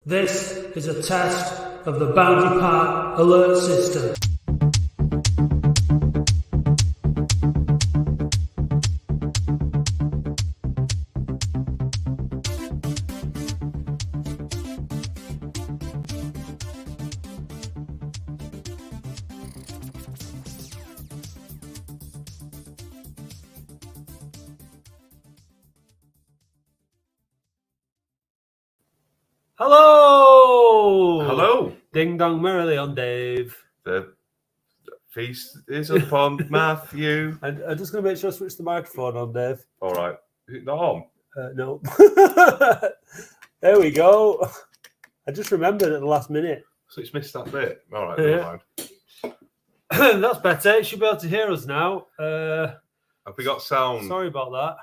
This is a test of the Bounty Park alert system. Hello! Hello. Ding dong merrily on Dave. The feast is upon Matthew. And I'm just going to make sure I switch the microphone on, Dave. All right. Is it not on? No. There we go. I just remembered at the last minute. So it's missed that bit. All right, Yeah. never mind. That's better. You should be able to hear us now. Have we got sound? Sorry about that.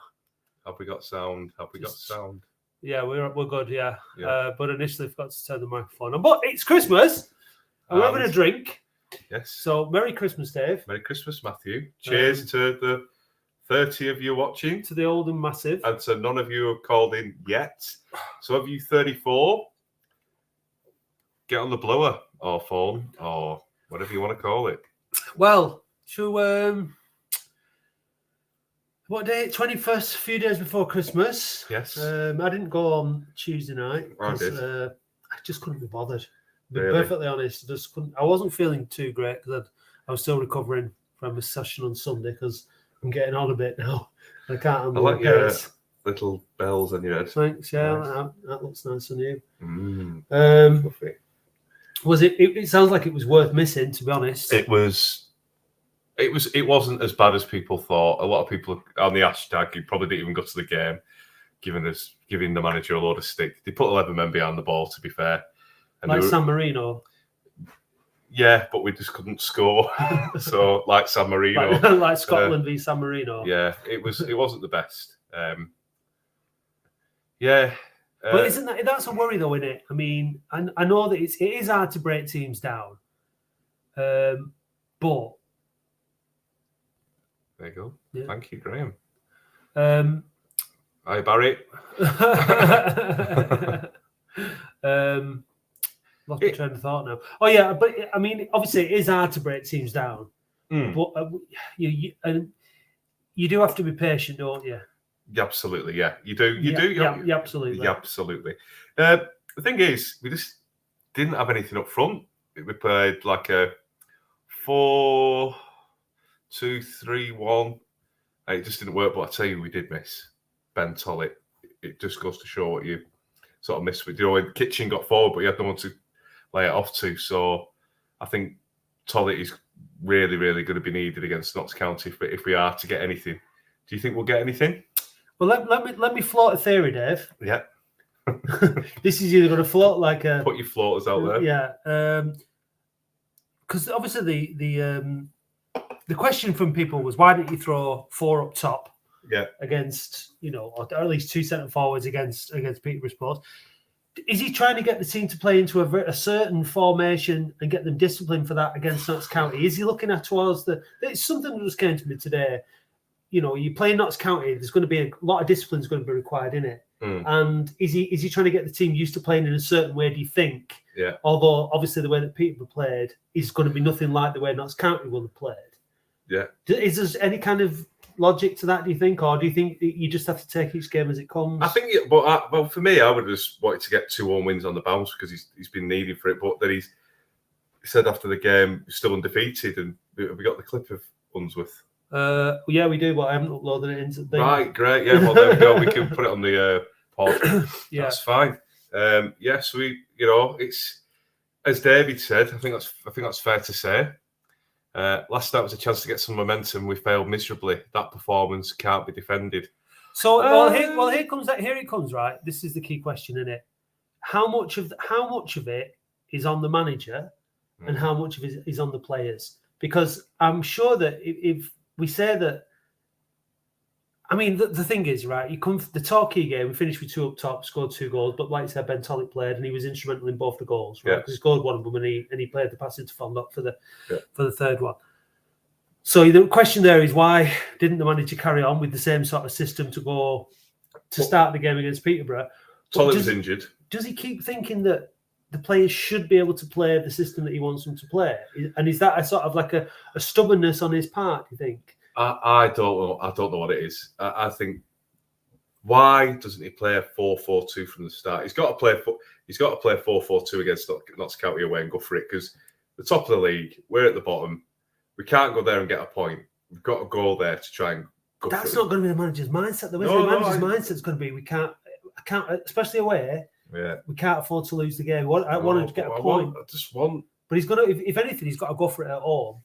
Have we got sound? Have we got sound? Yeah, we're good, yeah. Yeah. But initially forgot to turn the microphone on. But it's Christmas. We're having a drink. Yes. So Merry Christmas, Dave. Merry Christmas, Matthew. Cheers to the 30 of you watching. To the Oldham Massive. And to none of you who have called in yet. So of you 34, get on the blower or phone or whatever you want to call it. Well, so what day? 21st, a few days before Christmas. Yes. I didn't go on Tuesday night. I did. I just couldn't be bothered. To be Really? perfectly honest, I just couldn't. I wasn't feeling too great because I was still recovering from a session on Sunday because I'm getting on a bit now. I can't I handle like the your pace. little bells on your head. Thanks, yeah, Nice. that looks nice on you. Lovely. Was it? It sounds like it was worth missing, to be honest. It wasn't as bad as people thought. A lot of people on the hashtag who probably didn't even go to the game, giving the manager a load of stick. They put 11 men behind the ball, to be fair. And Like they were- San Marino. yeah, but we just couldn't score. So like San Marino. Like Scotland v San Marino. Yeah, it wasn't the best. Yeah. But isn't that's a worry though, isn't it? I mean, I know that it is hard to break teams down. But there you go. Yeah. Thank you, Graham. Hi, Barry. Lost my train of thought now. Oh yeah, but I mean, obviously it is hard to break teams down. But you do have to be patient, don't you? Absolutely, yeah. You do. Yeah, absolutely. Yeah, absolutely. The thing is, we just didn't have anything up front. We played like a 4-2-3-1. It just didn't work. But I tell you, we did miss Ben Tollett. It just goes to show what you sort of missed with. You know, when Kitchen got forward, but he had no one to lay it off to. So I think Tollett is really, really going to be needed against Notts County if we are to get anything. Do you think we'll get anything? Well, let me float a theory, Dave. Yeah. This is either going to float like a... Put your floaters out there. Yeah. Because obviously the question from people was, why didn't you throw 4 up top? Yeah. Against, or at least 2 centre forwards against Peterborough Sports. Is he trying to get the team to play into a certain formation and get them disciplined for that against Notts County? Is he looking at towards it's something that just came to me today. You play Notts County, there's going to be a lot of discipline is going to be required in it. And is he trying to get the team used to playing in a certain way, do you think? Yeah. Although, obviously, the way that Peterborough played is going to be nothing like the way Notts County will have played. Yeah. Is there any kind of logic to that, do you think? Or do you think you just have to take each game as it comes? I think, well, for me, I would have just wanted to get 2 home wins on the bounce because he's been needed for it. But then he said after the game, he's still undefeated. And we got the clip of Unsworth. Yeah, we do, but I haven't uploaded it into the thing. Right, great. Yeah, well, there we go. We can put it on the pod. Yeah. That's fine. Yes, it's as David said. I think that's fair to say. Last night was a chance to get some momentum. We failed miserably. That performance can't be defended. So, here it comes. Right, this is the key question, isn't it? How much of it is on the manager, and how much of it is on the players? Because I'm sure that if we say that, I mean, the thing is, right, you come the Torquay game, we finished with 2 up top, scored 2 goals, but like I said, Ben Tollett played and he was instrumental in both the goals, right? Because he scored one of them and he played the pass into Fondok for the third one. So the question there is, why didn't the manager carry on with the same sort of system to start the game against Peterborough? Tollett was injured. does he keep thinking that the players should be able to play the system that he wants them to play? And is that a sort of like a stubbornness on his part, do you think? I don't know. I don't know what it is. I think, why doesn't he play a 4-4-2 from the start? He's got to play 4-4-2 against Notts County away and go for it, because the top of the league, we're at the bottom. We can't go there and get a point. We've got to go there to try and go. That's not going to be the manager's mindset. The manager's mindset's going to be, I can't, especially away. Yeah, we can't afford to lose the game. I want to get a point. I just want. But he's got to. If anything, he's got to go for it at home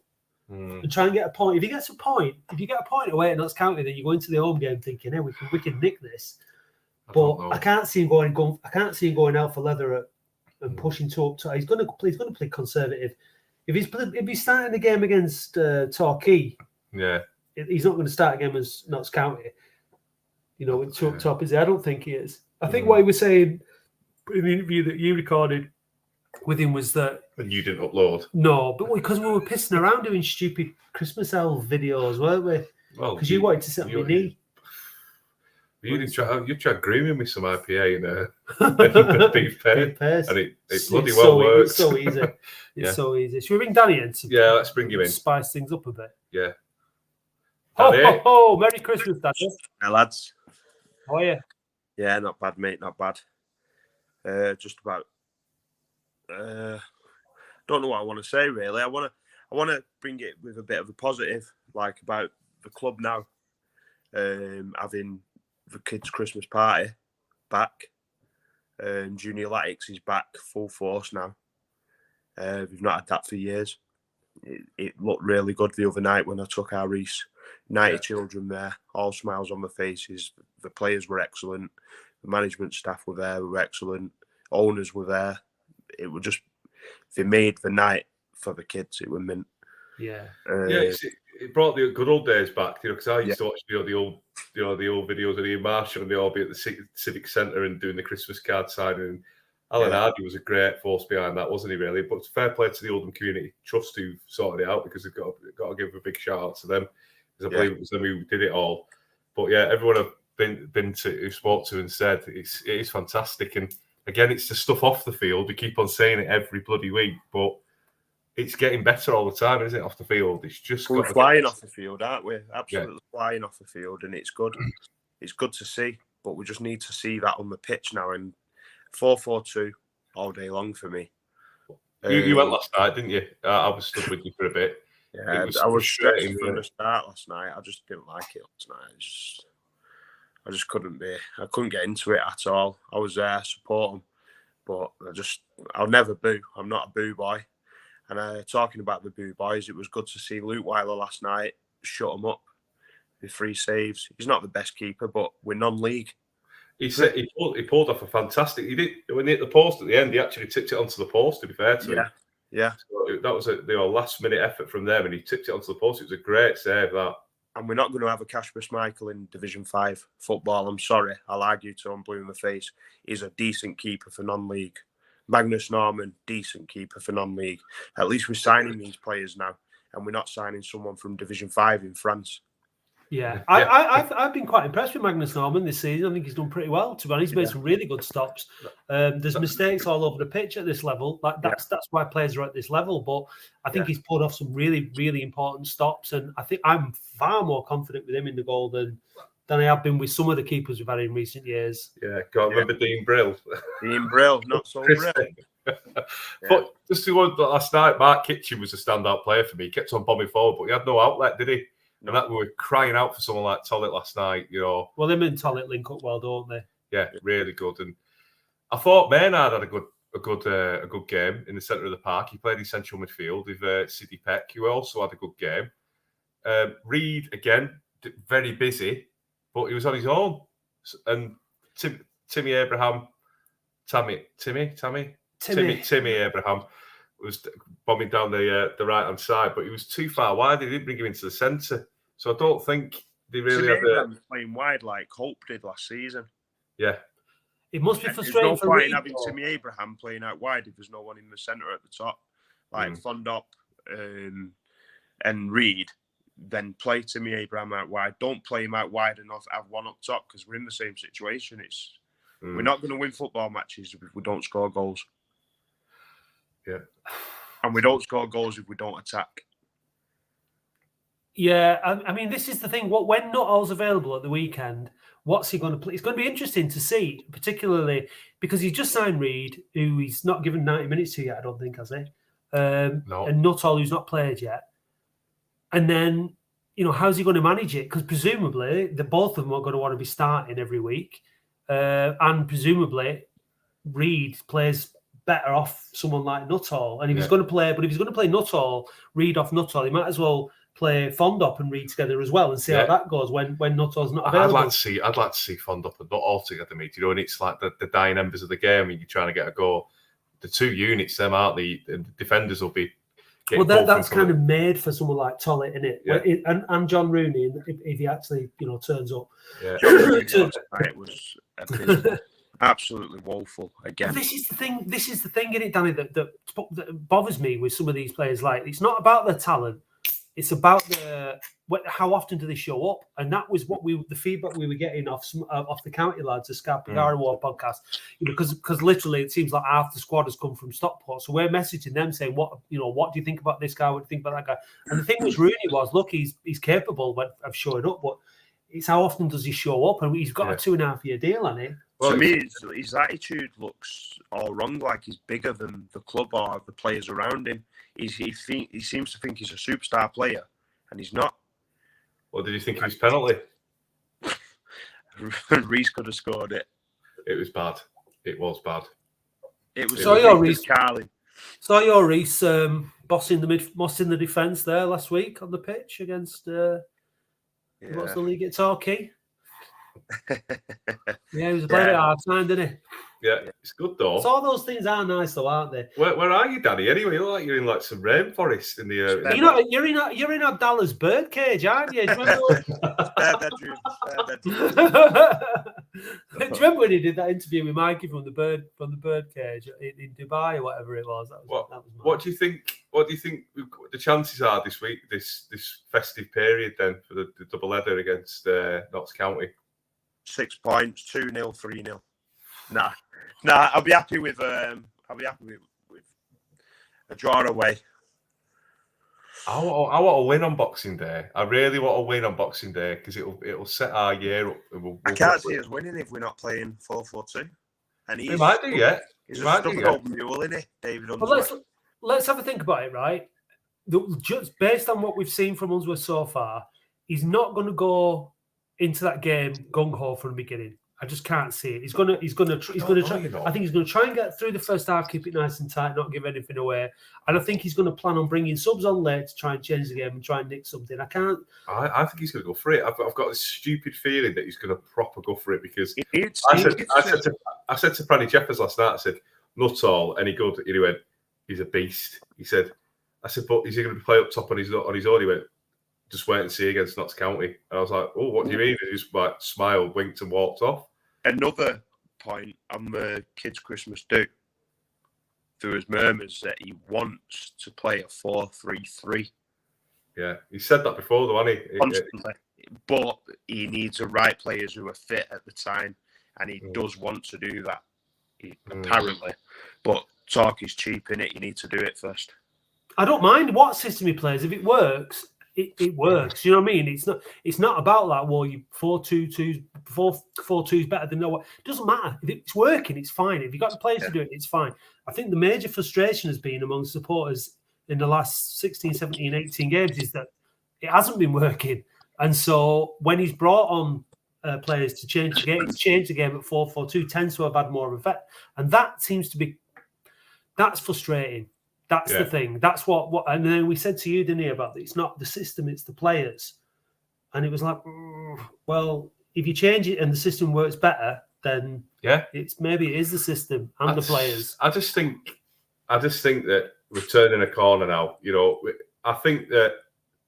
and try and get a point. If he gets a point, if you get a point away at Notts County, then you go into the home game thinking, "Hey, we can nick this." But I can't see him going. I can't see him going out for leather and pushing up. He's going to play conservative. If he's starting the game against Torquay, he's not going to start a game as Notts County. You know, with up top, is he? I don't think he is. I think what he was saying in the interview that you recorded with him was that. And you didn't upload? No, but because we were pissing around doing stupid Christmas elf videos, weren't we? Well, because you wanted to sit on your knee. You tried grooming me some IPA and beef paste, and it bloody well works. It's so easy. It's so easy. Should we bring Danny in? Let's bring him in. Spice things up a bit. Yeah. Oh, Merry Christmas, Danny. Hey, lads. How are you? Yeah, not bad, mate. Not bad. Just about. Don't know what I want to say really. I want to bring it with a bit of a positive, like about the club now, having the kids' Christmas party back. Junior Athletics is back full force now. We've not had that for years. It looked really good the other night when I took our Reese. 90 children there, all smiles on their faces. The players were excellent. The management staff were there, were excellent. Owners were there. It was just, they made the night for the kids. It was mint. Yeah. It brought the good old days back, because I used to watch the old videos of Ian Marshall, and they all be at the Civic Centre and doing the Christmas card signing. And Alan Hardy was a great force behind that, wasn't he? Really, but it's fair play to the Oldham Community Trust who sorted it out, because they've got to give a big shout out to them, because I believe it was them who did it all. But everyone I've been to, who spoke to and said it is fantastic. And again, it's the stuff off the field. We keep on saying it every bloody week, but it's getting better all the time, isn't it? Off the field, it's just we're flying off the field, aren't we? Absolutely flying off the field, and it's good. It's good to see, but we just need to see that on the pitch now. And 4-4-2 all day long for me. You went last night, didn't you? I was stood with you for a bit. Yeah, I was stressed from the start last night. I just didn't like it last night. I just couldn't be. I couldn't get into it at all. I was there to support them, but I'll never boo. I'm not a boo boy. And talking about the boo boys, it was good to see Luke Weiler last night shut them up with 3 saves. He's not the best keeper, but we're non-league. He pulled off a fantastic. He did when he hit the post at the end. He actually tipped it onto the post. To be fair to him, so that was a last minute effort from them, and he tipped it onto the post. It was a great save, that. And we're not going to have a Kasper Schmeichel in Division 5 football. I'm sorry, I'll argue till I'm blue in the face. He's a decent keeper for non-league. Magnus Norman, decent keeper for non-league. At least we're signing these players now, and we're not signing someone from Division 5 in France. Yeah. I've been quite impressed with Magnus Norman this season. I think he's done pretty well. To be honest, he's made some really good stops. There's mistakes all over the pitch at this level. That's why players are at this level. But I think he's pulled off some really, really important stops, and I think I'm far more confident with him in the goal than I have been with some of the keepers we've had in recent years. Yeah, remember Dean Brill? Dean Brill, not so Brill. But just the one last night, Mark Kitchen was a standout player for me. He kept on bombing forward, but he had no outlet, did he? No. And that we were crying out for someone like Tollett last night, Well, him and Tollett link up well, don't they? Yeah, really good. And I thought Maynard had a good game in the centre of the park. He played in central midfield with Sidney Peck, who also had a good game. Reid again, very busy, but he was on his own. And Timmy Abraham was bombing down the right hand side, but he was too far wide. They didn't bring him into the centre, so I don't think they really had playing wide like Hope did last season. Yeah, it must be frustrating. There's no point in having Timmy Abraham playing out wide if there's no one in the centre at the top, like Fondop and Reid. Then play Timmy Abraham out wide. Don't play him out wide enough. Have one up top, because we're in the same situation. We're not going to win football matches if we don't score goals. Yeah. And we don't score goals if we don't attack. Yeah, I mean, this is the thing. When Nuttall's available at the weekend, what's he going to play? It's going to be interesting to see, particularly because he's just signed Reed, who he's not given 90 minutes to yet, I don't think, has he? No. And Nuttall, who's not played yet. And then, how's he going to manage it? Because presumably, both of them are going to want to be starting every week. And presumably, Reed plays better off someone like Nuttall. And if he's going to play Nuttall, Reed off Nuttall, he might as well play Fondop and Reed together as well and see how that goes when Nuttall's not available. I'd like to see Fondop and Nuttall together, mate. And it's like the dying embers of the game and you're trying to get a goal. The two units, them aren't the defenders will be. Well, that's kind of made for someone like Tollett, isn't it? Yeah. And John Rooney, if he actually, turns up. Yeah. It was abysmal. Absolutely woeful again. This is the thing, in it, Danny, that bothers me with some of these players. Like, it's not about their talent; it's about how often do they show up, and that was the feedback we were getting off the county lads, the Scarpagara War podcast. Because literally it seems like half the squad has come from Stockport, so we're messaging them saying, what do you think about this guy? What do you think about that guy? And the thing with Rooney was, look, he's capable of showing up, but it's how often does he show up? And he's got a 2.5 year deal on it. Well, to me, his attitude looks all wrong. Like he's bigger than the club or the players around him. He seems to think he's a superstar player, and he's not. What did you think of his penalty? Reece could have scored it. It was bad. It was bad. It was. Saw your Reece, Carlin. Saw your Reece bossing the defence there last week on the pitch against what's the league at Torquay. Yeah, he was playing it hard time, didn't he? Yeah, it's good though. So all those things are nice, though, aren't they? Where are you, Danny? Anyway, you look like you're in like some rainforest in the. You're in Abdallah's bird cage, aren't you? Do you remember? Spare bedroom. Do you remember when he did that interview with Mikey from the bird cage in Dubai or whatever it was? What do you think? What do you think the chances are this week, this festive period, then for the double header against Notts County? 6 points, 2-0, 3-0. Nah. I'll be happy with a draw away. I want to win on Boxing Day. I really want to win on Boxing Day because it'll set our year up. I can't see us winning if we're not playing 4-4-2. And he might do, yeah. He's a stubborn mule, isn't he, David Unsworth? Well, let's have a think about it, right? Just based on what we've seen from Unsworth so far, he's not going to go into that game gung ho from the beginning. I just can't see it. He's going to try. I think he's going to try and get through the first half, keep it nice and tight, not give anything away. And I think he's going to plan on bringing subs on late to try and change the game and try and nick something. I think he's going to go for it. I've got this stupid feeling that he's going to proper go for it because I said to Pranny Jeffers last night, I said, Nuttall, any good? And he went, he's a beast. I said, but is he going to play up top on his own? He went, just wait and see against Notts County. And I was like, oh, what do you mean? He just like smiled, winked and walked off. Another point on the kids' Christmas do. There was murmurs that he wants to play a 4-3-3. Yeah, he said that before though, hasn't he? Constantly. But he needs the right players who are fit at the time. And he does want to do that, apparently. But talk is cheap, innit? You need to do it first. I don't mind what system he plays. If it works, it works. You know what I mean? It's not about that. Well, you 4-2-2, 4-4-2 is better than no one. It doesn't matter. If it's working, it's fine. If you've got the players to do it, it's fine. I think the major frustration has been among supporters in the last 16, 17, 18 games is that it hasn't been working. And so when he's brought on players to change the game at 4-4-2 tends to have had more of effect. And that seems to be that's frustrating. That's the thing. That's what. And then we said to you, didn't we, about it's not the system, it's the players. And it was like, well, if you change it and the system works better, then maybe it is the system and the players. I just think that we're turning a corner now. You know, I think that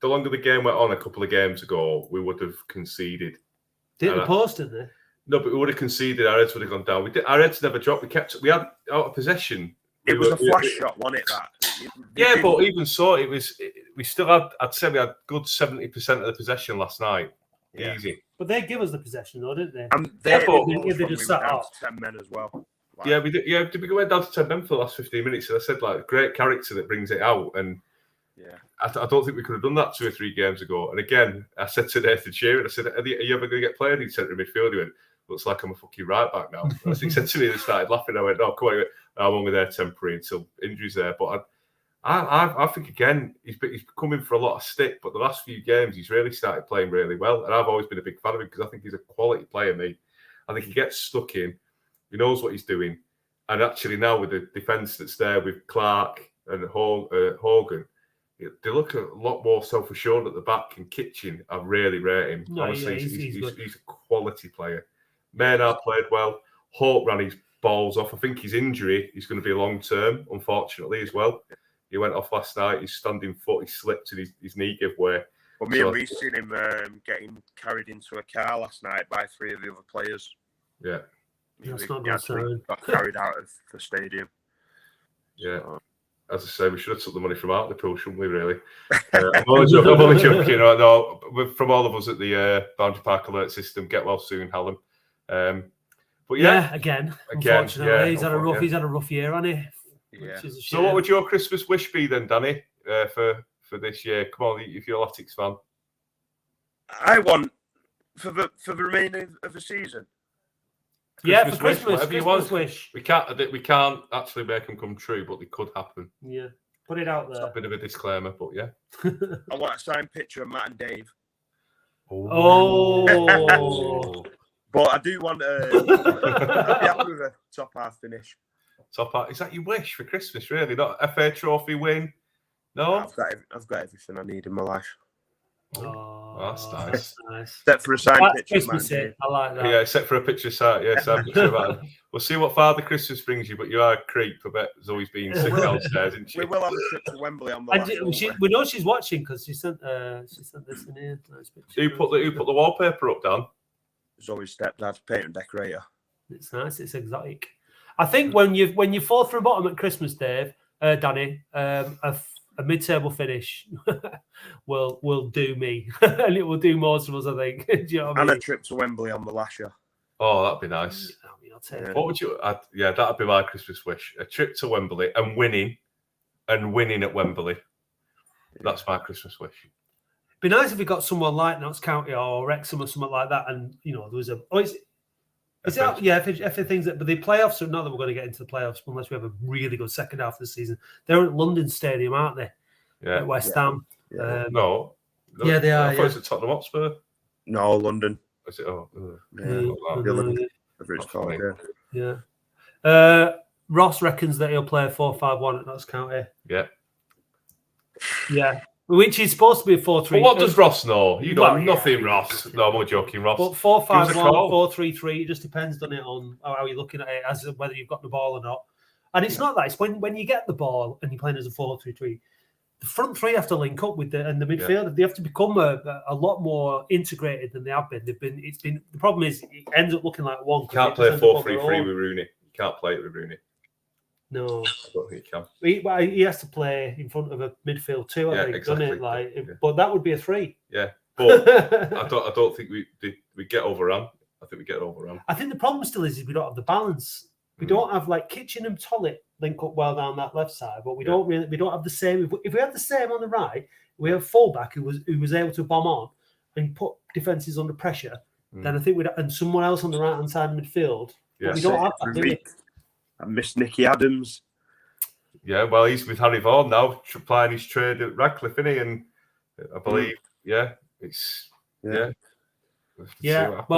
the longer the game went on a couple of games ago, we would have conceded. Didn't post, didn't they? No, but we would have conceded. Our heads would have gone down. Our heads never dropped. We had out of possession. It was a flash shot, wasn't it? That. But even so, it was. We still had. I'd say we had good 70% of the possession last night. Yeah. Easy. But they give us the possession, though, didn't they? They just sat down up. to 10 men as well. Like, Yeah, we did. Yeah, did we go down to 10 men for the last 15 minutes? And I said, like, great character that brings it out. And yeah, I don't think we could have done that 2 or 3 games ago. And again, I said to Nathan Shearer, I said, are you ever going to get played in centre midfield? He went, looks like I'm a fucking right back now. And he said to me, they started laughing. I went, no, come on. I'm only there temporary until injuries there. But I think, again, he's coming for a lot of stick. But the last few games, he's really started playing really well. And I've always been a big fan of him because I think he's a quality player, mate. I think he gets stuck in. He knows what he's doing. And actually now with the defence that's there with Clark and Hogan, they look a lot more self-assured at the back. And Kitchen, I really rate him. No, honestly, yeah, he's a quality player. Maynard played well. Hope ran his balls off. I think his injury is going to be long-term, unfortunately, as well. He went off last night. His standing foot, he slipped and his knee gave way. Well, me and Reece seen him getting carried into a car last night by 3 of the other players. Yeah. That's not good sign. Got carried out of the stadium. Yeah. As I say, we should have took the money from out the pool, shouldn't we, really? I'm only joking. No, from all of us at the Boundary Park Alert System, get well soon, Hallam. But yeah, again, unfortunately, yeah, he's had a rough year, hasn't he? Yeah. So what would your Christmas wish be then, Danny, for this year? Come on, if you're a Latics fan. I want for the remainder of the season. Yeah, for Christmas, whatever you want. Wish. We can't actually make them come true, but they could happen. Yeah, put it out there. It's a bit of a disclaimer, but yeah. I want a signed picture of Matt and Dave. Oh. But I do want I'd be happy with a top half finish. Top half. Is that your wish for Christmas, really? Not a FA Trophy win? No? I've got everything I need in my life. Oh, that's nice. Except for a signed picture of Matt and Dave. I like that. Yeah, except for a picture of signed picture of that. We'll see what Father Christmas brings you, but you are a creep. I bet there's always been sick downstairs, isn't she? We will have a trip to Wembley on the last we know she's watching because she sent this in here. Nice picture. Who put the wallpaper up, Dan? There's always stepdad, paint and decorator. It's nice. It's exotic. I think when you fall through bottom at Christmas, Dave, Danny, a mid-table finish will do me, and it will do most of us, I think. Do you know what I mean? And a trip to Wembley on the last year. Oh, that'd be nice. I'll take it. What would you? That'd be my Christmas wish: a trip to Wembley and winning at Wembley. That's my Christmas wish. It'd be nice if we got someone like Notts County or Wrexham or something like that, and there was a. Oh, if things that, but the playoffs are not that we're going to get into the playoffs unless we have a really good second half of the season. They're at London Stadium, aren't they? Yeah. At West Ham. Yeah. No. Yeah, they are. I thought it was at Tottenham Hotspur. No, London. Is it? Oh, Whatever it's called. Yeah. Ross reckons that he'll play 4-5-1 at Notts County. Yeah. Yeah. Which is supposed to be a 4-3. But what does Ross know? You know nothing, Ross. No, I'm only joking, Ross. But 4-5-1, 4-3-3, it just depends, doesn't it, on how you're looking at it, as whether you've got the ball or not. And it's not that. It's when you get the ball and you're playing as a 4-3-3, the front three have to link up with the midfield. Yeah. They have to become a lot more integrated than they have been. The problem is it ends up looking like one. You can't play 4-3-3 with Rooney. You can't play it with Rooney. No, I don't think he can. He has to play in front of a midfield too. I think, exactly. Doesn't it? But that would be a 3. Yeah, but I don't think we get overrun. I think we get overrun. I think the problem still is we don't have the balance. We don't have Kitchen and Tollett link up well down that left side, but we don't have the same. If we had the same on the right, we have a fullback who was able to bomb on and put defences under pressure. Then I think and someone else on the right hand side of midfield. Yeah. We don't have that, do we? I miss Nicky Adams. Yeah, well, he's with Harry Vaughan now, applying his trade at Radcliffe, isn't he? And I believe, it's Well,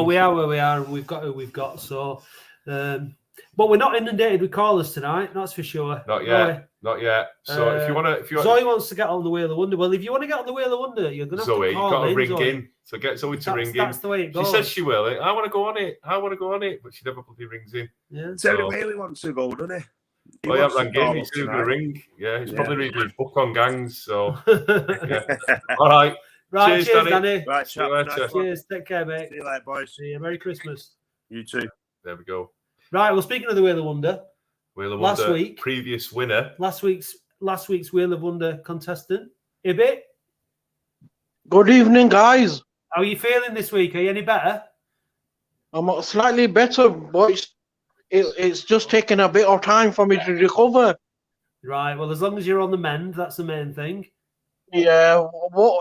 we are where we are, and we've got who we've got. So, but we're not inundated with callers tonight. That's for sure. Not yet. So if Zoe wants to get on the Wheel of Wonder. Well, if you want to get on the Wheel of Wonder, you're going to have to call you've got to ring Zoe. in. So get Zoe to ring in. That's the way it goes. She says she will. I want to go on it. But she never bloody rings in. Yeah. Terry Whaley wants to go, doesn't he? He rang in. He's going to ring. Yeah, he's probably reading his book on gangs. So, yeah. All right. Right, cheers, Danny. Right, see you later. Cheers. Take care, mate. See you later, boys. See you. Merry Christmas. You too. There we go. Right. Well, speaking of the Wheel of Wonder, last week, previous winner. Last week's Wheel of Wonder contestant, Ibit. Good evening, guys. How are you feeling this week? Are you any better? I'm slightly better, but it's just taking a bit of time for me to recover. Right. Well, as long as you're on the mend, that's the main thing. Yeah,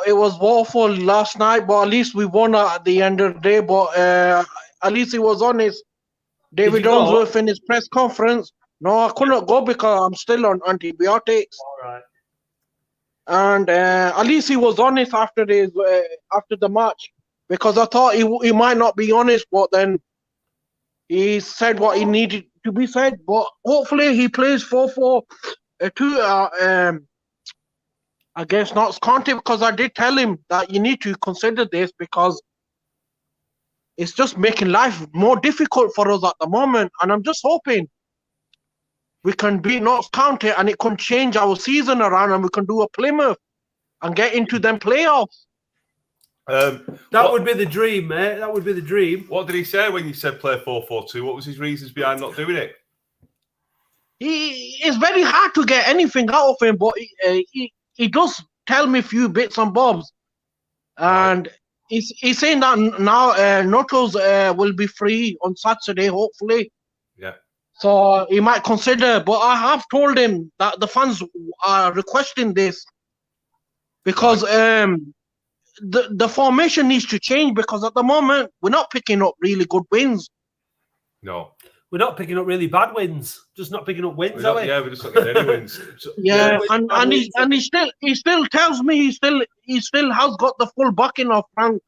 it was woeful last night, but at least we won at the end of the day. But at least he was honest. David you go? Unsworth in his press conference. No, I couldn't go because I'm still on antibiotics. All right. And at least he was honest after the match, because I thought he might not be honest, but then he said what he needed to be said. But hopefully he plays 4-4-2. Against Notts County, because I did tell him that you need to consider this because it's just making life more difficult for us at the moment. And I'm just hoping we can beat Notts County and it can change our season around and we can do a Plymouth and get into them playoffs. That would be the dream, mate. That would be the dream. What did he say when you said play 4-4-2? What was his reasons behind not doing it? It's very hard to get anything out of him, but he does tell me a few bits and bobs. And he's saying that now Notos will be free on Saturday, hopefully. Yeah. So he might consider, but I have told him that the fans are requesting this because the formation needs to change, because at the moment we're not picking up really good wins. No. We're not picking up really bad wins. Just not picking up wins, are we? Yeah, we're just not getting any wins. And he still tells me he still has got the full backing of Frank.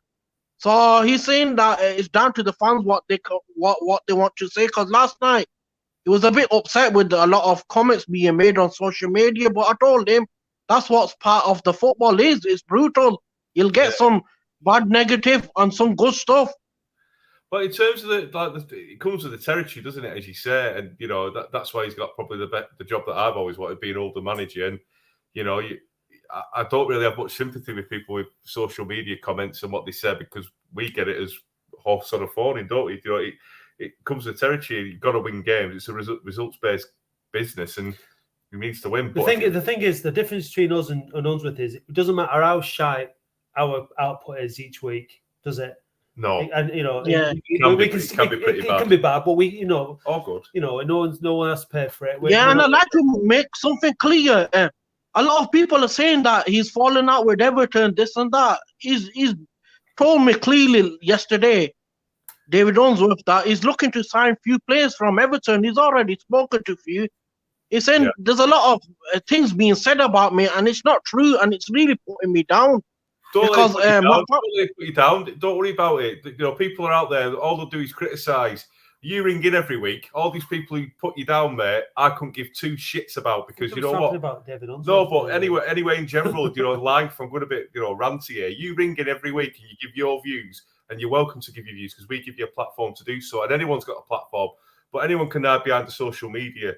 So he's saying that it's down to the fans what they want to say. Because last night he was a bit upset with a lot of comments being made on social media. But I told him that's what's part of the football is. It's brutal. You'll get some bad negative and some good stuff. But in terms of it comes with the territory, doesn't it? As you say, and you know that's why he's got probably the job that I've always wanted, being Oldham manager. And you know, I don't really have much sympathy with people with social media comments and what they say, because we get it as sort of phoning, don't we? You know, it comes with the territory. You've got to win games. It's a results-based business, and he needs to win. The thing is, the difference between us and Unsworth is it doesn't matter how shy our output is each week, does it? No, and you know, it can be pretty bad. It can be bad, but all good. You know, no one has to pay for it. And I'd like to make something clear. A lot of people are saying that he's fallen out with Everton, this and that. He's told me clearly yesterday, David Unsworth, that he's looking to sign few players from Everton. He's already spoken to few. He's saying there's a lot of things being said about me, and it's not true, and it's really putting me down. Don't let it put you down. Don't worry about it. You know, people are out there. All they'll do is criticise. You ring in every week. All these people who put you down, mate, I couldn't give two shits about, because you know what? About David Unsworth, no, but anyway, in general, you know, life. I'm going a bit, you know, ranty here. You ring in every week and you give your views, and you're welcome to give your views because we give you a platform to do so. And anyone's got a platform, but anyone can hide behind the social media,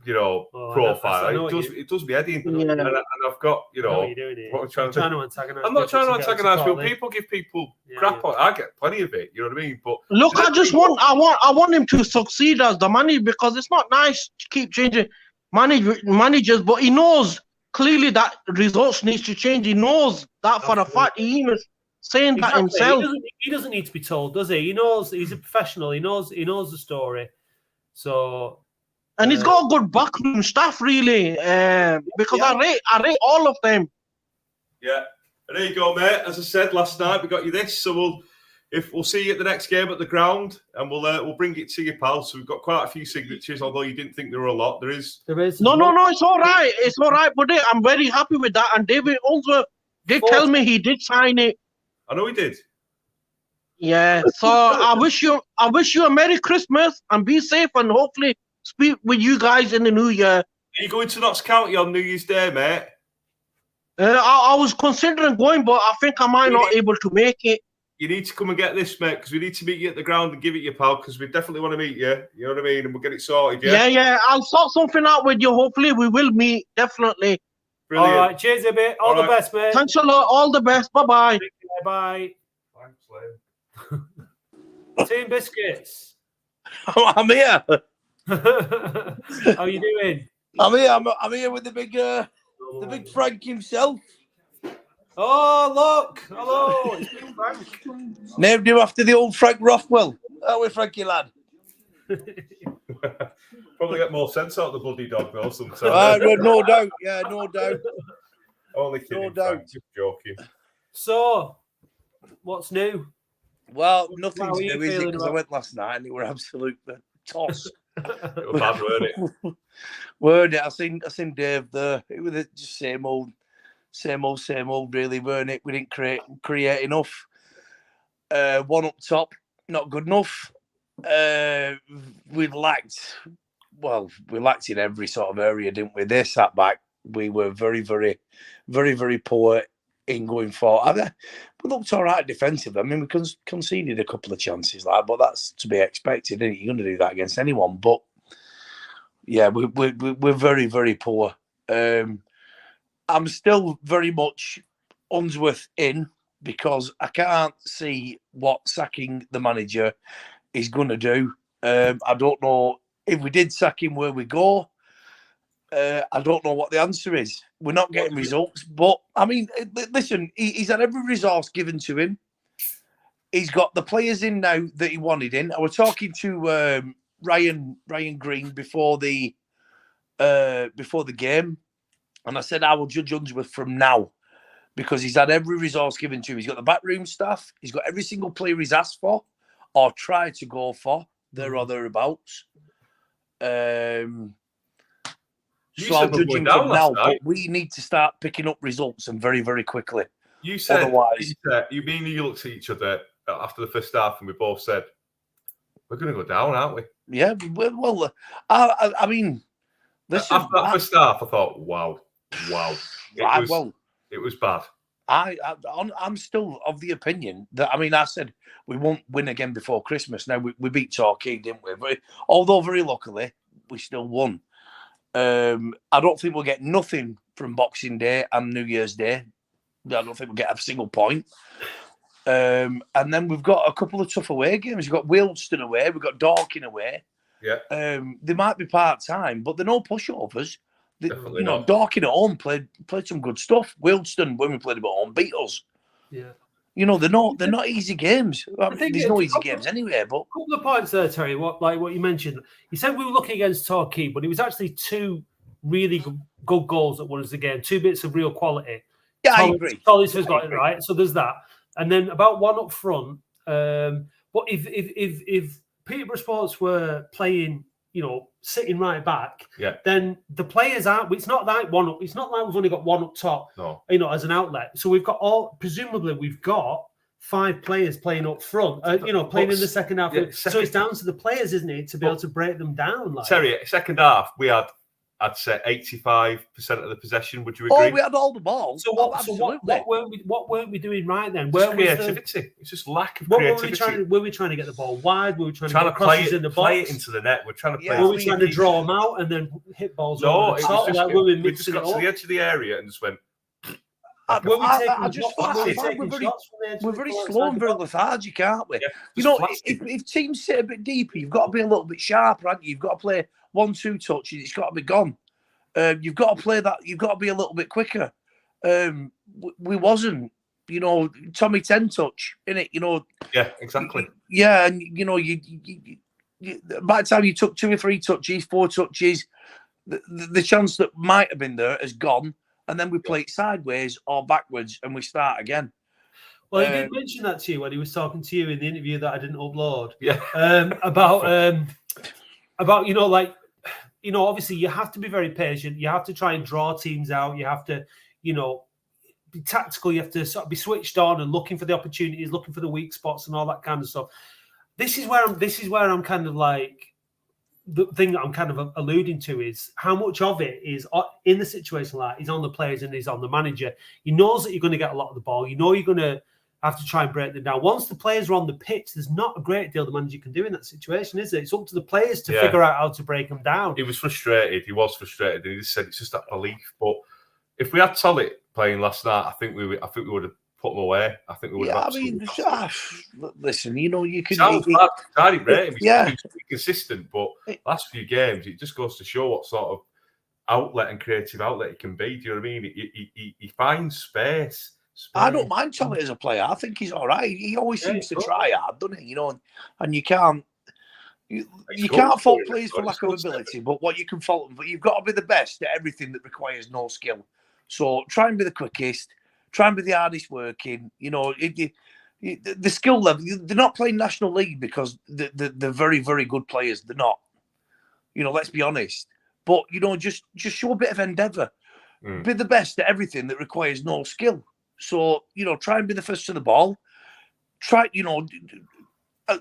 you know, profile. It does me head in, and I've got, you know, what I'm trying to antagonize. I'm not trying to antagonize people. People give people crap on. I get plenty of it. You know what I mean? But look, I want him to succeed as the manager, because it's not nice to keep changing managers. But he knows clearly that results needs to change. He knows that for a fact. He even saying that himself. He doesn't need to be told, does he? He knows. He's a professional. He knows the story. So. And he's got a good backroom staff, really, because I rate all of them. Yeah, there you go, mate. As I said last night, we got you this, so we'll see you at the next game at the ground, and we'll bring it to you, pal. So we've got quite a few signatures, although you didn't think there were a lot. There is. No, it's all right. It's all right, buddy. I'm very happy with that. And David Unsworth did tell me he did sign it. I know he did. Yeah. So I wish you a Merry Christmas and be safe, and hopefully speak with you guys in the new year. Are you going to Notts County on New Year's Day, mate? I was considering going, but I think I might not able to make it. You need to come and get this, mate, because we need to meet you at the ground and give it your pal, because we definitely want to meet you. You know what I mean? And we'll get it sorted, yeah? Yeah. I'll sort something out with you. Hopefully we will meet, definitely. Brilliant. All right, cheers a bit. All the best, mate. Thanks a lot. All the best. Bye-bye. Bye. Thanks, Liam. Team Biscuits. I'm here. How you doing? I'm here with the big Frank himself. Oh, look! Hello, it's me, Frank. Named him after the old Frank Rothwell. How we, Frankie lad? Probably get more sense out of the bloody dog though sometimes. No doubt. Yeah, no doubt. Only kidding, No doubt. Frank. Just joking. So, what's new? Well, How nothing's are you new, is it? feeling Because I about- went last night and it were absolute toss. It was bad, weren't it? Weren't it? I seen Dave there. It was just same old, really, weren't it? We didn't create enough. One up top, not good enough. We lacked in every sort of area, didn't we? They sat back. We were very, very, very, very poor in going forward. We looked all right defensively. I mean, we conceded a couple of chances, but that's to be expected, isn't it? You're going to do that against anyone. But yeah, we're very, very poor. I'm still very much Unsworth in because I can't see what sacking the manager is going to do. I don't know if we did sack him where we go. I don't know what the answer is. We're not getting results. But, I mean, listen, he's had every resource given to him. He's got the players in now that he wanted in. I was talking to Ryan Green before the game, and I said I will judge Unsworth from now because he's had every resource given to him. He's got the backroom staff. He's got every single player he's asked for or tried to go for, there or thereabouts. So I'll judge him from now, but we need to start picking up results and very, very quickly. You said, otherwise, you looked at each other after the first half and we both said, we're going to go down, aren't we? Yeah, well, I mean, listen. After that first half, I thought, wow. It was bad. I'm still of the opinion that, I mean, I said we won't win again before Christmas. Now, we beat Torquay, didn't we? But, although very luckily, we still won. I don't think we'll get nothing from Boxing Day and New Year's Day. I don't think we'll get a single point. And then we've got a couple of tough away games. We've got Wealdstone away. We've got Dorking away. Yeah. They might be part-time, but they're no pushovers. Definitely not. Dorking at home played some good stuff. Wealdstone, when we played them at home, beat us. Yeah. They're not easy games. There's no easy games anyway. But a couple of points there, Terry. What you mentioned, you said we were looking against Torquay, but it was actually two really good goals that won us the game. Two bits of real quality. Yeah, I agree. Tollis has got it right, so there's that. And then about one up front. But if Peterborough Sports were playing, sitting right back, then the players aren't. It's not like one up. It's not like we've only got one up top. No. As an outlet. So we've got presumably we've got 5 players playing up front. Playing in the second half. Yeah, so it's down to the players, isn't it, to be able to break them down. Terry, second half we had, I'd say 85% of the possession. Would you agree? Oh, we had all the balls. So what weren't we doing right then? Where creativity? It's just lack of creativity. Were we trying to get the ball wide? Were we trying to get crosses in the box? Play it into the net. We're trying to play. Were we trying to draw them out and then hit balls? No, over the top? we just got to the edge of the area and just went. We're very slow and very lethargic, aren't we? Yeah, if teams sit a bit deeper, you've got to be a little bit sharper, haven't you? You've got to play 1-2 touches. It's got to be gone. You've got to play that. You've got to be a little bit quicker. We wasn't, Tommy 10 touch, innit? Yeah, exactly. Yeah, and you by the time you took 2 or 3 touches, 4 touches, the chance that might have been there has gone. And then we play it sideways or backwards and we start again. Well, he did mention that to you when he was talking to you in the interview that I didn't upload. Yeah. About obviously you have to be very patient. You have to try and draw teams out. You have to, be tactical. You have to sort of be switched on and looking for the opportunities, looking for the weak spots and all that kind of stuff. This is where I'm kind of like, the thing that I'm kind of alluding to is how much of it is in the situation like is on the players and is on the manager. He knows that you're going to get a lot of the ball. You're going to have to try and break them down. Once the players are on the pitch, there's not a great deal the manager can do in that situation, is it? It's up to the players to figure out how to break them down. He was frustrated. And he just said it's just that belief. But if we had Tollitt playing last night, I think we would have put them away. I think we would have. Listen, you can. Sounds bad. I didn't rate him. He's consistent, but last few games, it just goes to show what sort of outlet and creative outlet he can be. Do you know what I mean? He finds space. I don't mind Tolly as a player. I think he's all right. He always seems to try hard, doesn't he? And you can't fault players for lack of ability, but what you can fault them, but you've got to be the best at everything that requires no skill. So try and be the quickest, try and be the hardest working. The skill level. They're not playing National League because they're very, very good players. They're not. Let's be honest. But just show a bit of endeavour. Be the best at everything that requires no skill. So, try and be the first to the ball. Try,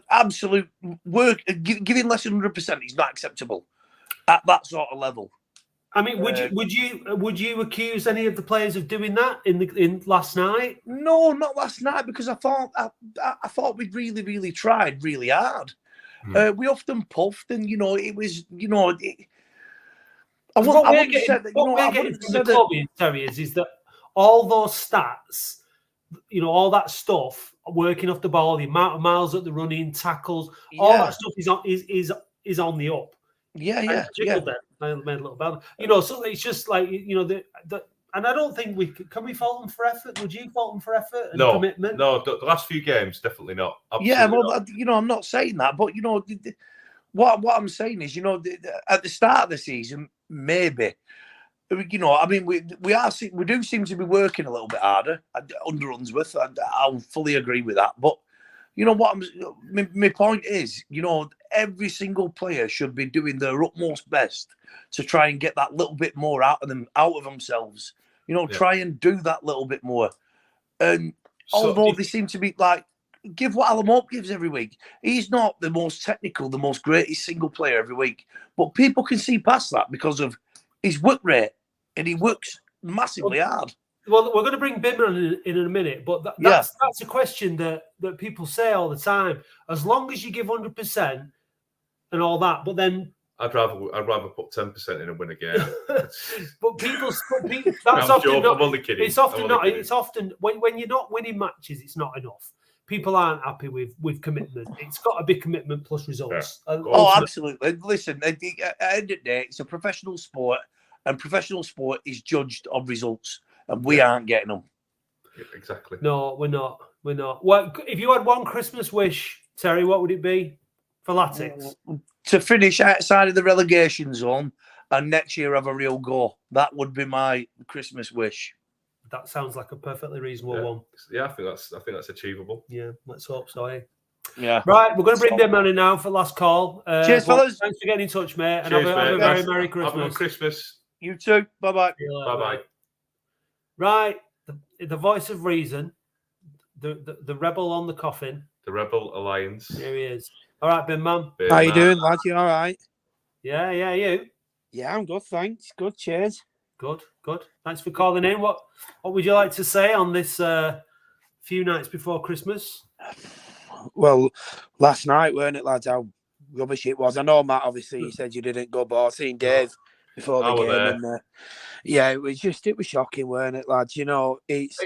absolute work. Giving less than 100% is not acceptable at that sort of level. I mean, would you accuse any of the players of doing that in last night? No, not last night, because I thought we really, really tried really hard. We often puffed, and it was What we're getting from the club, Terry, is that all those stats, all that stuff, working off the ball, the amount of miles that they're running, tackles, all that stuff is on the up. Yeah. I made a little bell. So it's just like and I don't think can we fault them for effort? Would you fault them for effort and commitment? No, the last few games definitely not. Absolutely not. I'm not saying that, but what I'm saying is, at the start of the season, maybe. We do seem to be working a little bit harder under Unsworth. I'll fully agree with that. But my point is, every single player should be doing their utmost best to try and get that little bit more out of themselves. Try and do that little bit more. And although they seem to be like, give what Alan Mope gives every week. He's not the most technical, the most greatest single player every week, but people can see past that because of his work rate, and he works massively hard. Well, we're going to bring Bimmer in a minute, but that's a question that people say all the time. As long as you give 100% and all that, but then I'd rather put 10% in and win a game. but that's often not. I'm only kidding. It's often not. It's often when you're not winning matches, it's not enough. People aren't happy with commitment. It's got to be commitment plus results. Yeah. Absolutely. Listen, at the end of the day, it's a professional sport, and professional sport is judged on results, and we aren't getting them. Exactly. No, we're not. Well, if you had one Christmas wish, Terry, what would it be for Latics? To finish outside of the relegation zone and next year have a real go. That would be my Christmas wish. That sounds like a perfectly reasonable one. Yeah, I think that's achievable. Yeah, let's hope so. Yeah. Right, we're going to bring them in now for last call. Cheers, fellas. Thanks for getting in touch, mate. And Cheers, have a very Merry Christmas. Have a good Christmas. You too. Bye-bye. Bye-bye. Right, the voice of reason, the rebel on the coffin. The Rebel Alliance. Here he is. All right, Bin Man. How you doing, lads? You all right? Yeah, you? Yeah, I'm good, thanks. Good, cheers. Good. Thanks for calling in. What would you like to say on this few nights before Christmas? Well, last night, weren't it, lads, how rubbish it was? I know, Matt, obviously, you said you didn't go, but I seen Dave before the game. And, it was shocking, weren't it, lads? It's...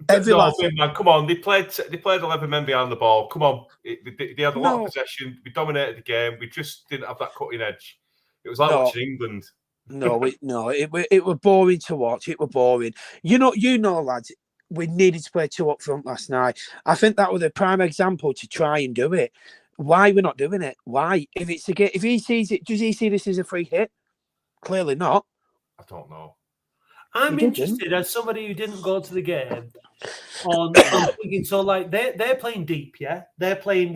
Man, come on. They played 11 men behind the ball. Come on. They had a lot of possession. We dominated the game. We just didn't have that cutting edge. It was like watching England. It was boring to watch. It was boring. Lads, we needed to play two up front last night. I think that was a prime example to try and do it. Why we're not doing it? Why? If he sees it, does he see this as a free hit? Clearly not. I don't know. I'm interested as somebody who didn't go to the game on thinking, so like they're playing deep, yeah? They're playing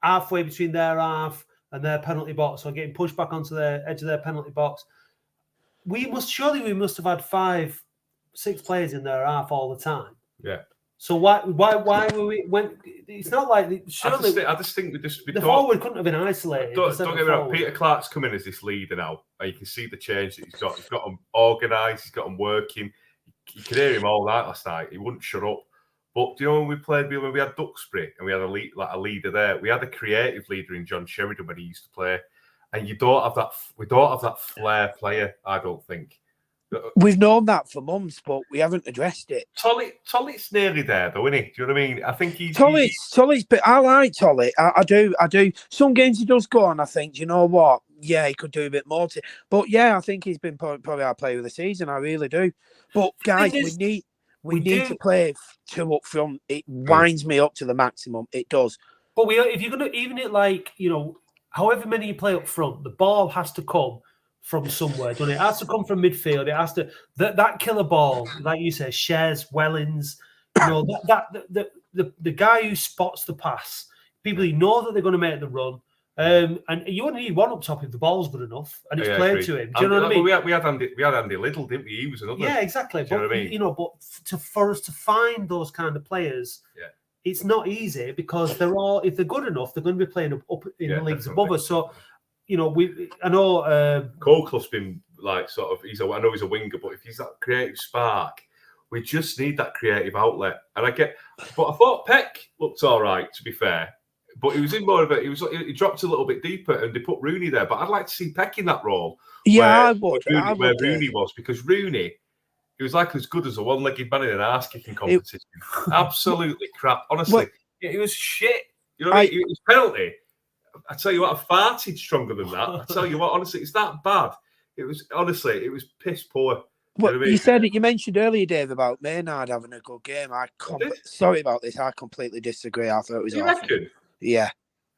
halfway between their half and their penalty box, or getting pushed back onto the edge of their penalty box. We must have had 5-6 players in their half all the time. Yeah. So why were we when it's not like surely I just think the forward couldn't have been isolated. Don't get me wrong. Peter Clark's come in as this leader now, and you can see the change that he's got. He's got them organised. He's got them working. You could hear him all night last night. He wouldn't shut up. But when we had Duxbury and we had a leader there, we had a creative leader in John Sheridan when he used to play, and you don't have that. We don't have that flair player. I don't think. We've known that for months, but we haven't addressed it. Tollit's nearly there, though, isn't he? Do you know what I mean? I think he's... Tollit's, but I like Tollit. I do. Some games he does go on, I think, you know what? Yeah, he could do a bit more. But yeah, I think he's been probably our player of the season. I really do. But guys, we We need to play 2 up front. It winds me up to the maximum. It does. But if you're going to, even it like, however many you play up front, the ball has to come from somewhere, doesn't it? It has to come from midfield. It has to, that killer ball, like you say, Shares, Wellings, the guy who spots the pass, people who know that they're going to make the run. And you only need one up top if the ball's good enough and it's played to him. Do you know what I mean? We had Andy Little, didn't we? He was another. Yeah, exactly. Do you know what I mean? But for us to find those kind of players, it's not easy because they're all, if they're good enough, they're going to be playing up in the leagues above us. So, I know Colclough's been like sort of. I know he's a winger, but if he's that creative spark, we just need that creative outlet. And but I thought Peck looked all right, to be fair. But he was in more of a. He dropped a little bit deeper, and they put Rooney there. But I'd like to see Peck in that role. Yeah, where Rooney was, because Rooney, he was like as good as a one-legged man in an arse-kicking competition. Absolutely crap. Honestly, it was shit. You know what I mean? It was penalty. I tell you what, I farted stronger than that. I tell you what, honestly, it's that bad. It was piss poor. Well, you mentioned earlier, Dave, about Maynard having a good game. Sorry about this. I completely disagree. I thought it was awful. Reckon? Yeah.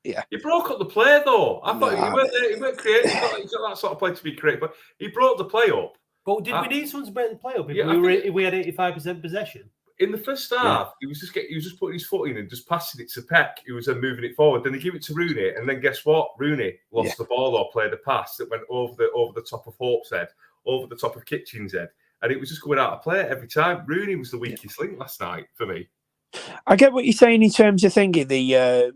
He broke up the play, though. I thought he weren't creative. He's not that sort of player to be creative, but he broke the play up. But did we need someone to break the play up if we had 85% possession? In the first half, he was just putting his foot in and just passing it to Peck, who was then moving it forward. Then they give it to Rooney, and then guess what? Rooney lost the ball or played a pass that went over the top of Hope's head, over the top of Kitchen's head, and it was just going out of play every time. Rooney was the weakest link last night for me. I get what you're saying in terms of thinking the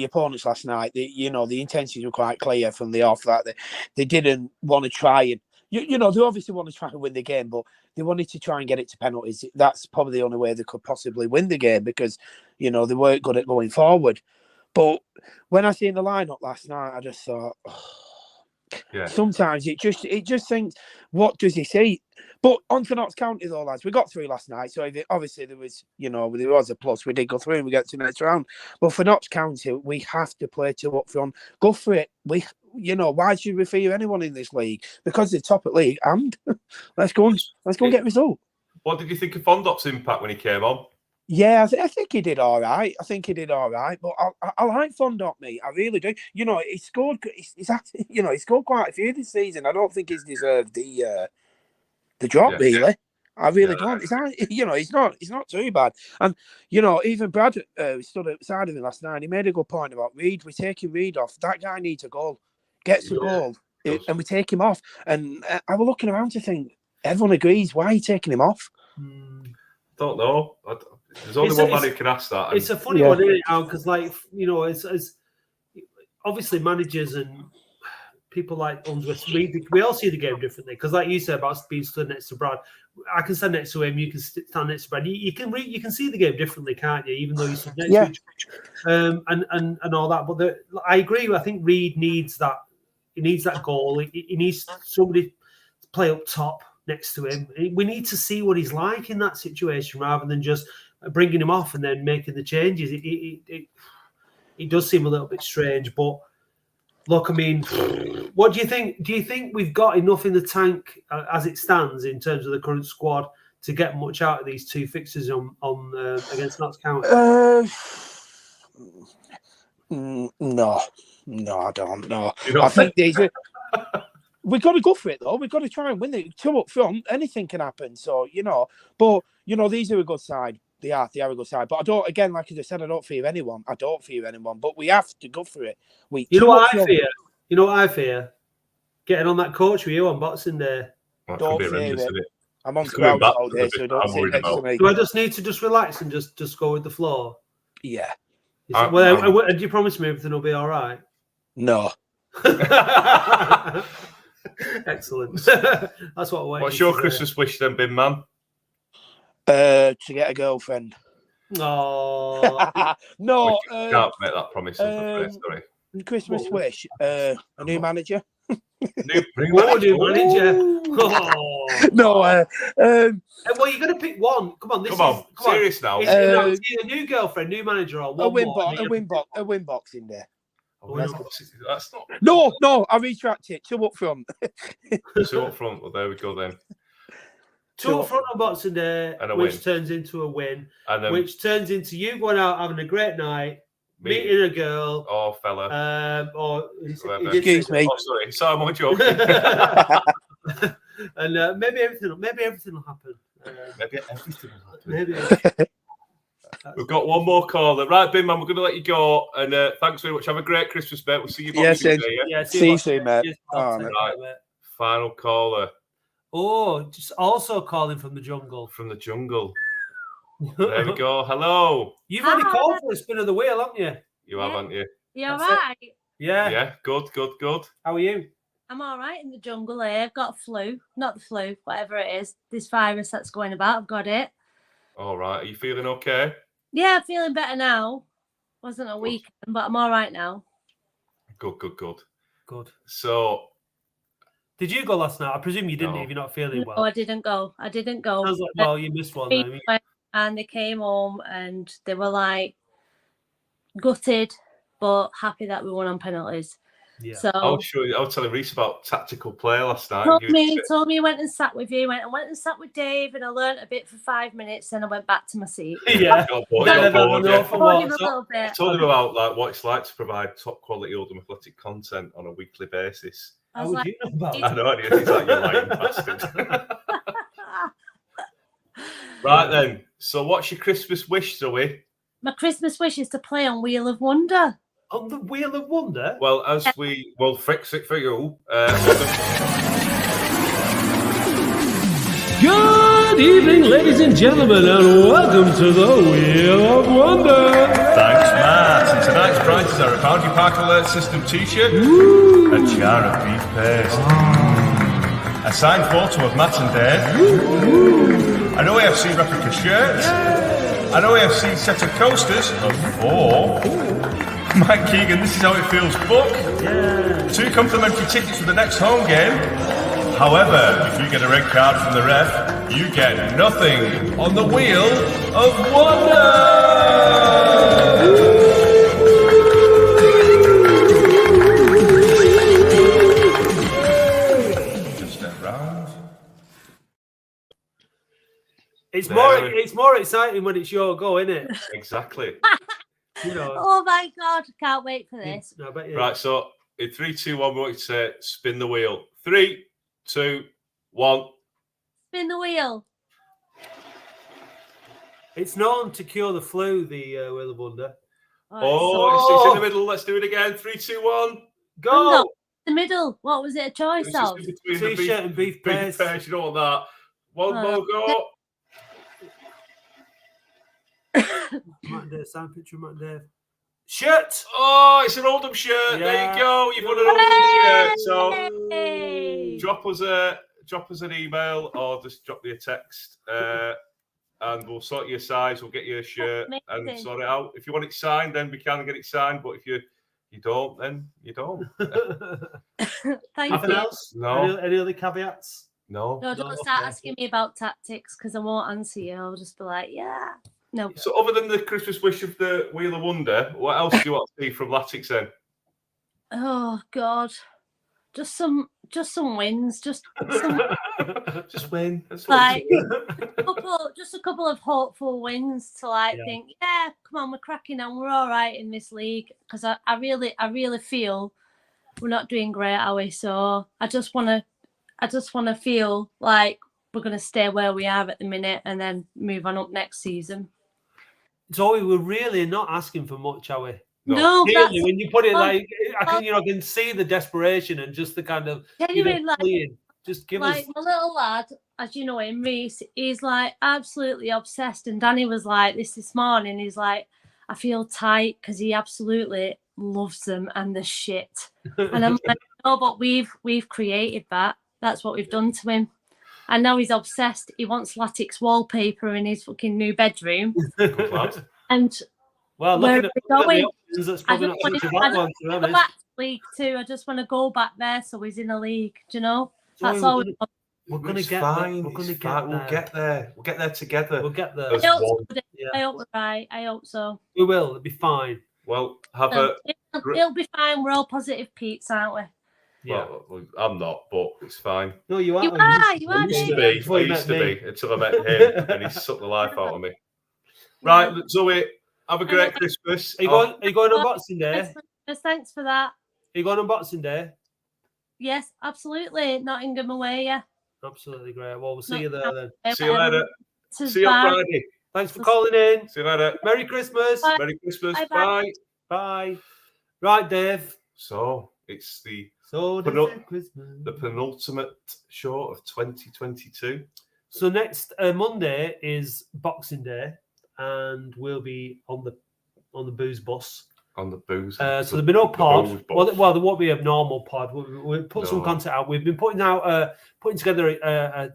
opponents last night. The intentions were quite clear from the off that they didn't want to try and. They obviously want to try and win the game, but they wanted to try and get it to penalties. That's probably the only way they could possibly win the game because, they weren't good at going forward. But when I seen the lineup last night, I just thought, sometimes it just thinks, what does he see? But on to Notts County though, lads, we got through last night, so obviously there was a plus. We did go through and we get to the next round. But for Notts County, we have to play 2 up front. Go for it. Why should we fear anyone in this league? Because they're top at league, and let's go and get a result. What did you think of Fondop's impact when he came on? Yeah, I think he did all right. But I like Fondop, mate. I really do. He scored. He scored quite a few this season. I don't think he's deserved the drop really. I really don't. It's not too bad. And even Brad stood outside of him last night. He made a good point about Reid. We're taking Reid off. That guy needs a goal. Gets a goal, and we take him off. And I was looking around to think, everyone agrees. Why are you taking him off? Don't know. There's only one man who can ask that. It's a funny one, isn't it? Because, it's obviously managers and people like us, we all see the game differently. Because, like you said about being stood next to Brad, I can stand next to him. You can stand next to Brad. You can see the game differently, can't you? Even though you stood next to each other, and all that. But I agree. I think Reid needs that. He needs that goal. He needs somebody to play up top next to him. We need to see what he's like in that situation rather than just bringing him off and then making the changes. It does seem a little bit strange, but look, I mean, what do you think? Do you think we've got enough in the tank as it stands in terms of the current squad to get much out of these 2 fixtures on against Notts County? No, I don't know. I think we've got to go for it though. We've got to try and win it. 2 up front, anything can happen. So but these are a good side. They are a good side. But I don't. Again, like I said, I don't fear anyone. But we have to go for it. You know what I fear? Getting on that coach with you on Boxing Day. Don't fear it. I'm on crowd all day, so don't sit next to me. Do I just need to just relax and just go with the flow? Yeah. Do you promise me everything will be all right? No. Excellent. That's what I want. What's your Christmas wish then, bin man? To get a girlfriend. Oh no! Can't make that promise. Sorry. Christmas wish. A new manager. New manager. Oh. No. Well, you're going to pick one. Come on. Serious now. It's a new girlfriend, new manager, or a win boxing day. That's not. No. I retract it. 2 up front. 2 up front. Well, there we go then. Two up front on Boxing Day, And a which win. turns into a win, And then which turns into you going out having a great night, meeting a girl, or fella. or Whoever. he did Excuse say- me. Oh, sorry. Sorry, I'm only joking. and maybe everything will happen. Maybe everything will happen. Maybe. We've got one more caller. Right, Bin Man, we're going to let you go. And thanks very much. Have a great Christmas, mate. We'll see you Yes, Boxing Day. Yeah? Yeah, See you both. soon, mate. Cheers, Oh, pal. mate. Take Right. care, mate. Final caller Oh, just also calling from the jungle. from the jungle. There we go. Hello. You've already called for a spin of the wheel, haven't you? You have, haven't you? You all That's it. right? Yeah. Yeah. Good. How are you? I'm all right in the jungle here. I've got a flu. Not the flu, whatever it is. This virus that's going about, I've got it. All right. Are you feeling okay? Yeah, I'm feeling better now. Wasn't a weekend, but I'm all right now. Good. Good. So, Did you go last night? I presume you didn't No. if you're not feeling No, well. I didn't go. Sounds like, well, you missed one then. And they came home and they were like gutted, but happy that we won on penalties. Yeah. So I was telling Reese about tactical play last night. told me I went and sat with you. I went and sat with Dave, and I learnt a bit for 5 minutes. Then I went back to my seat. Yeah. Got bored, Yeah, got bored, no, yeah. for Told what? him a So- little I bit. told him about like what it's like to provide top quality Oldham Athletic content on a weekly basis. I How was would like, you know about I that? know, and he's like, you lying bastard. Right then. So, what's your Christmas wish, Zoe? my Christmas wish is to play on Wheel of Wonder. On the Wheel of Wonder? Well, fix it for you. Good evening, ladies and gentlemen, and welcome to the Wheel of Wonder. Thanks, Matt. And tonight's prizes are a Boundary Park Alert System T-shirt, a jar of beef paste, a signed photo of Matt and Dave, an OAFC replica shirt, an OAFC set of coasters of 4. Mike Keegan, This Is How It Feels book, 2 complimentary tickets for the next home game. However, if you get a red card from the ref, you get nothing on the Wheel of Wonder. Just step round. It's more exciting when it's your go, isn't it? Exactly. You know. Oh my God, I can't wait for this. I bet you. Right, so in 3, 2, 1, we want you to say spin the wheel. 3, 2, 1. Spin the wheel. It's known to cure the flu, the Wheel of Wonder. Oh, it's in the middle. Let's do it again. 3, 2, 1. Go! The middle. What was it a choice It's just of? in between the T-shirt and beef paste. You don't want that. One more go. Matt and Dave, sign picture of Matt and Dave. Shirt! Oh, it's an Oldham shirt. There Yeah. you go. You've won an Oldham shirt. So Hey! drop us an email or just drop me a text. And we'll sort your size. We'll get you a shirt and Amazing. sort it out. If you want it signed, then we can get it signed. But if you don't, then you don't. Thank Nothing you. else? No. Any other caveats? No. No, don't No, start okay. asking me about tactics because I won't answer you. I'll just be like, yeah. No. So other than the Christmas wish of the Wheel of Wonder, what else do you want to see from Latics then? Oh God. Just some wins. Just some Just win. That's what like a couple of hopeful wins to think, yeah, come on, we're cracking on, we're all right in this league. Because I really feel we're not doing great, are we? So I just wanna feel like we're gonna stay where we are at the minute and then move on up next season. So we're really not asking for much, are we? No, Really, when you put it Oh, like, I can see the desperation and just the kind of genuine, like, pleading. Just give like us. my little lad, as you know him, Reese, he's like absolutely obsessed. And Danny was like this morning. He's like, I feel tight because he absolutely loves them and the shit. And I'm like, no, but we've created that. That's what we've done to him. And now he's obsessed. He wants Latics wallpaper in his fucking new bedroom. Good lad. And Well, where looking are at we going? the options, that's I probably just not want such a to bad one, to be go honest. back to League Two. I just want to go back there so he's in a league. Do you know? That's Zoe, all. We're going to It's get fine. there. We're going to It's get fine. there. We'll get there. We'll get there together. We'll get there. As I hope one. so. Yeah. I hope we're right. I hope so. We will. It'll be fine. Well, have a It'll be fine. We're all positive Pete's, aren't we? Yeah. Well, I'm not, but it's fine. No, you are. You are, you I are, used to David. be. Before I you used met to me. be until I met him, and he sucked the life out of me. Right, Zoe, have a great Christmas. Are you going on Boxing Day? Thanks for that. Are you going on Boxing Day? Yes, absolutely. Nottingham away, yeah. Absolutely great. Well, we'll see you there then. See you later. See you on Friday. Thanks for calling in. See you later. Merry Christmas. Bye. Merry Christmas. Bye. Bye. Bye. Right, Dave. So it's the Christmas. the penultimate show of 2022. So next Monday is Boxing Day, and we'll be on the booze bus. On the booze. So there'll be no pod. Well, there won't be a normal pod. We'll put some content out. We've been putting together a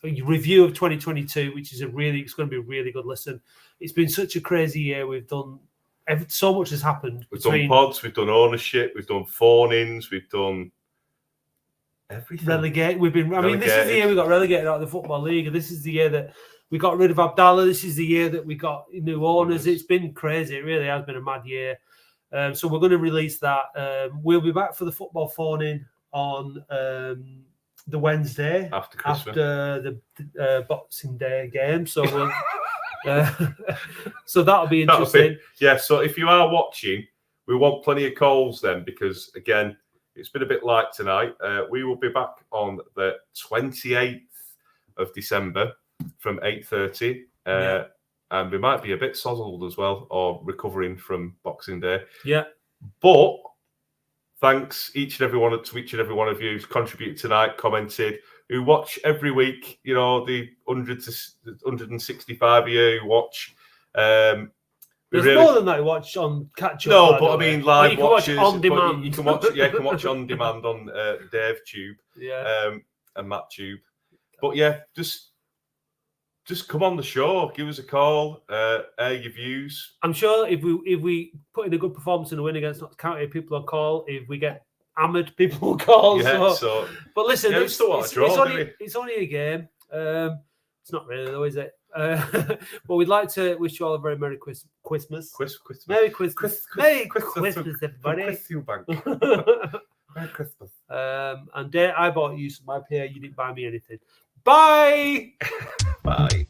review of 2022, which is it's going to be a really good listen. It's been such a crazy year. We've done so much has happened. We've done pods. We've done ownership. We've done phone-ins. We've done everything. Relegate. This is the year we got relegated out of the Football League. And this is the year that we got rid of Abdallah. This is the year that we got new owners. It's been crazy. It really has been a mad year. So we're going to release that. We'll be back for the football phone-in on the Wednesday after Christmas. After the Boxing Day game. So we'll, so that'll be interesting. So if you are watching, we want plenty of calls then, because again, it's been a bit light tonight. We will be back on the 28th of December from 8:30. And we might be a bit sozzled as well, or recovering from Boxing Day. Yeah. But thanks each and every one of you who's contributed tonight, commented, who watch every week. You know, the 165 of you who watch. There's more than that who watch on catch up. No, but I mean live watches. On demand. You can watch. Yeah, you can watch on demand on Dave Tube. Yeah. And Matt Tube. But yeah, just come on the show, give us a call, air your views. I'm sure if we put in a good performance in a win against Notts County, people will call. If we get hammered, people will call. Yeah, but listen, it's only a game. It's not really though, is it? But we'd like to wish you all a very Merry Christmas. Merry Christmas. Merry Christmas, everybody. Merry Christmas. And I bought you some IPA. You didn't buy me anything. Bye. Bye.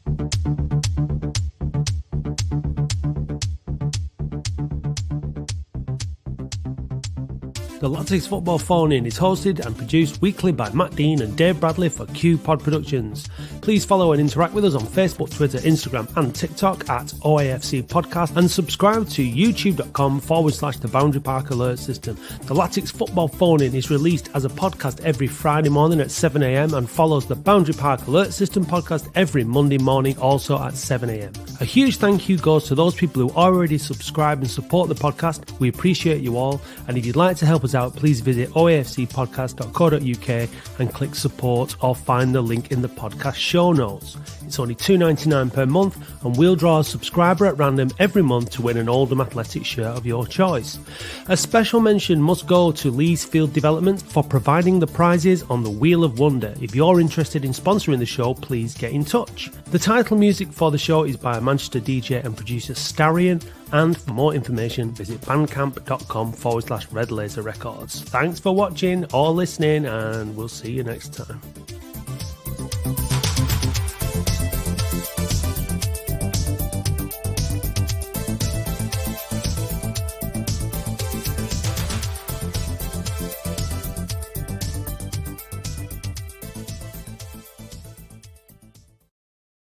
The Latics Football Phone-In is hosted and produced weekly by Matt Dean and Dave Bradley for Q Pod Productions. Please follow and interact with us on Facebook, Twitter, Instagram and TikTok at OAFC Podcast, and subscribe to youtube.com/The Boundary Park Alert System. The Latics Football Phone-In is released as a podcast every Friday morning at 7 a.m. and follows the Boundary Park Alert System podcast every Monday morning also at 7 a.m. A huge thank you goes to those people who already subscribe and support the podcast. We appreciate you all, and if you'd like to help us out, please visit oafcpodcast.co.uk and click support, or find the link in the podcast show notes. It's only $2.99 per month, and we'll draw a subscriber at random every month to win an Oldham Athletic shirt of your choice. A special mention must go to Lee's Field Development for providing the prizes on the Wheel of Wonder. If you're interested in sponsoring the show, please get in touch. The title music for the show is by Manchester DJ and producer Starion, and for more information visit bandcamp.com/Red Laser Records. Thanks for watching or listening, and we'll see you next time.